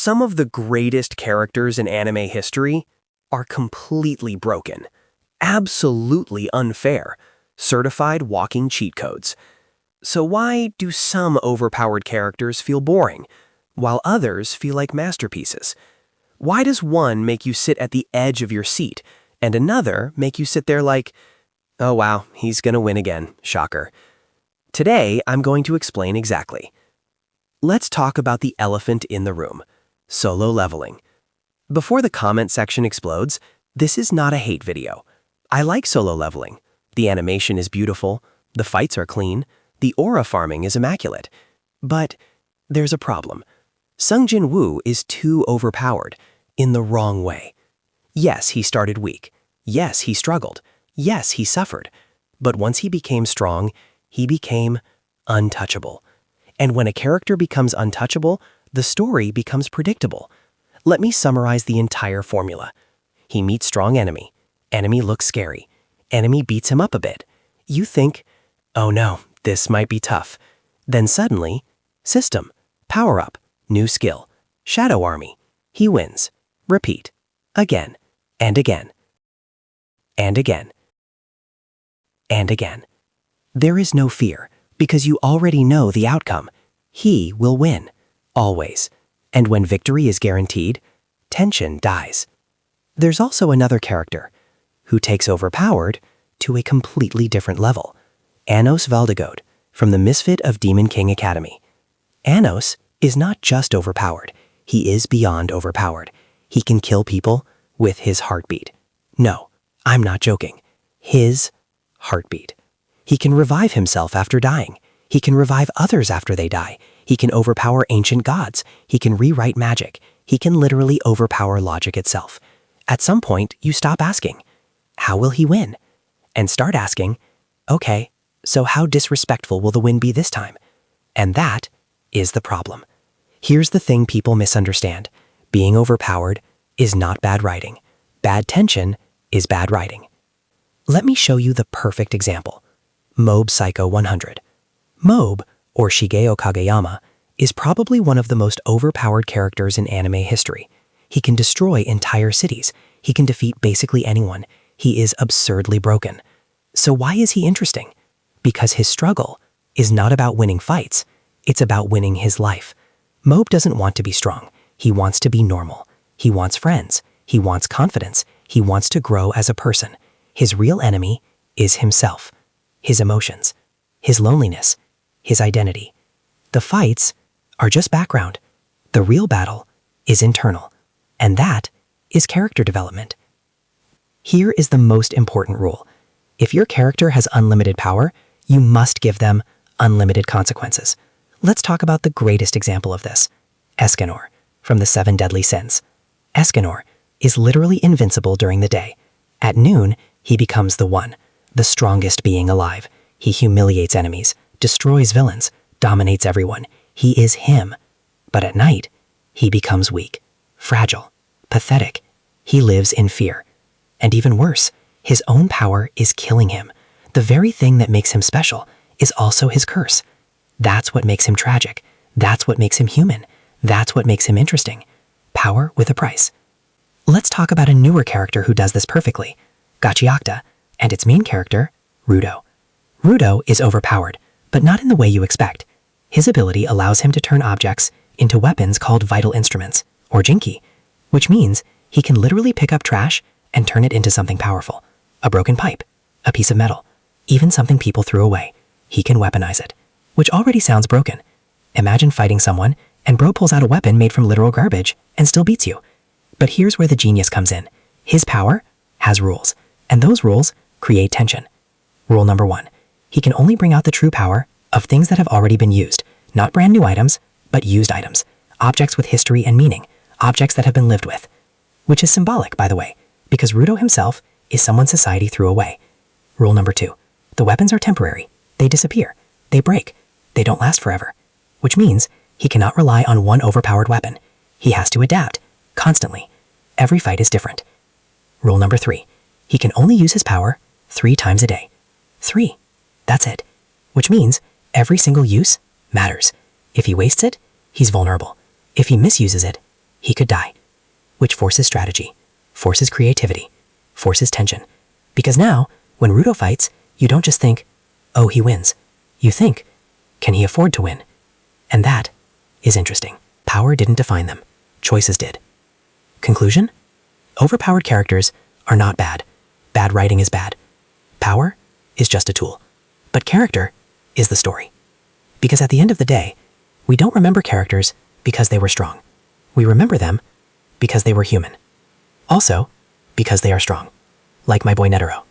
Some of the greatest characters in anime history are completely broken, absolutely unfair, certified walking cheat codes. So why do some overpowered characters feel boring, while others feel like masterpieces? Why does one make you sit at the edge of your seat, and another make you sit there like, oh wow, he's gonna win again, shocker. Today, I'm going to explain exactly. Let's talk about the elephant in the room, solo leveling. Before the comment section explodes, this is not a hate video. I like solo leveling. The animation is beautiful, the fights are clean, the aura farming is immaculate. But there's a problem. Sung Jin Woo is too overpowered, in the wrong way. Yes, he started weak. Yes, he struggled. Yes, he suffered. But once he became strong, he became untouchable. And when a character becomes untouchable, the story becomes predictable. Let me summarize the entire formula. He meets strong enemy. Enemy looks scary. Enemy beats him up a bit. You think, oh no, this might be tough. Then suddenly, system, power up, new skill, shadow army. He wins. Repeat. Again, and again, and again, and again. There is no fear, because you already know the outcome. He will win, always. And when victory is guaranteed, tension dies. There's also another character, who takes Overpowered to a completely different level. Anos Valdegode, from the Misfit of Demon King Academy. Anos is not just overpowered, he is beyond overpowered. He can kill people with his heartbeat. No, I'm not joking. His heartbeat. He can revive himself after dying. He can revive others after they die. He can overpower ancient gods. He can rewrite magic. He can literally overpower logic itself. At some point, you stop asking, how will he win? And start asking, okay, so how disrespectful will the win be this time? And that is the problem. Here's the thing people misunderstand. Being overpowered is not bad writing. Bad tension is bad writing. Let me show you the perfect example. Mob Psycho 100. Mob, or Shigeo Kageyama, is probably one of the most overpowered characters in anime history. He can destroy entire cities. He can defeat basically anyone. He is absurdly broken. So why is he interesting? Because his struggle is not about winning fights. It's about winning his life. Mob doesn't want to be strong. He wants to be normal. He wants friends. He wants confidence. He wants to grow as a person. His real enemy is himself, his emotions, his loneliness, his identity. The fights are just background. The real battle is internal, and that is character development. Here is the most important rule. If your character has unlimited power, you must give them unlimited consequences. Let's talk about the greatest example of this, Escanor, from the 7 Deadly Sins. Escanor is literally invincible during the day. At noon, he becomes the one, the strongest being alive. He humiliates enemies, destroys villains, dominates everyone. He is him. But at night, he becomes weak, fragile, pathetic. He lives in fear. And even worse, his own power is killing him. The very thing that makes him special is also his curse. That's what makes him tragic. That's what makes him human. That's what makes him interesting. Power with a price. Let's talk about a newer character who does this perfectly, Gachiakuta, and its main character, Rudo. Rudo is overpowered, but not in the way you expect. His ability allows him to turn objects into weapons called vital instruments, or jinki, which means he can literally pick up trash and turn it into something powerful. A broken pipe, a piece of metal, even something people threw away. He can weaponize it, which already sounds broken. Imagine fighting someone and bro pulls out a weapon made from literal garbage and still beats you. But here's where the genius comes in. His power has rules, and those rules create tension. Rule number 1. He can only bring out the true power of things that have already been used, not brand new items, but used items, objects with history and meaning, objects that have been lived with. Which is symbolic, by the way, because Rudo himself is someone society threw away. Rule number 2. The weapons are temporary. They disappear. They break. They don't last forever. Which means he cannot rely on one overpowered weapon. He has to adapt, constantly. Every fight is different. Rule number 3. He can only use his power 3 times a day. 3. That's it. Which means every single use matters. If he wastes it, he's vulnerable. If he misuses it, he could die, which forces strategy, forces creativity, forces tension. Because now, when Rudo fights, you don't just think, oh, he wins. You think, can he afford to win? And that is interesting. Power didn't define them. Choices did. Conclusion? Overpowered characters are not bad. Bad writing is bad. Power is just a tool. But character is the story. Because at the end of the day, we don't remember characters because they were strong. We remember them because they were human. Also, because they are strong. Like my boy Netero.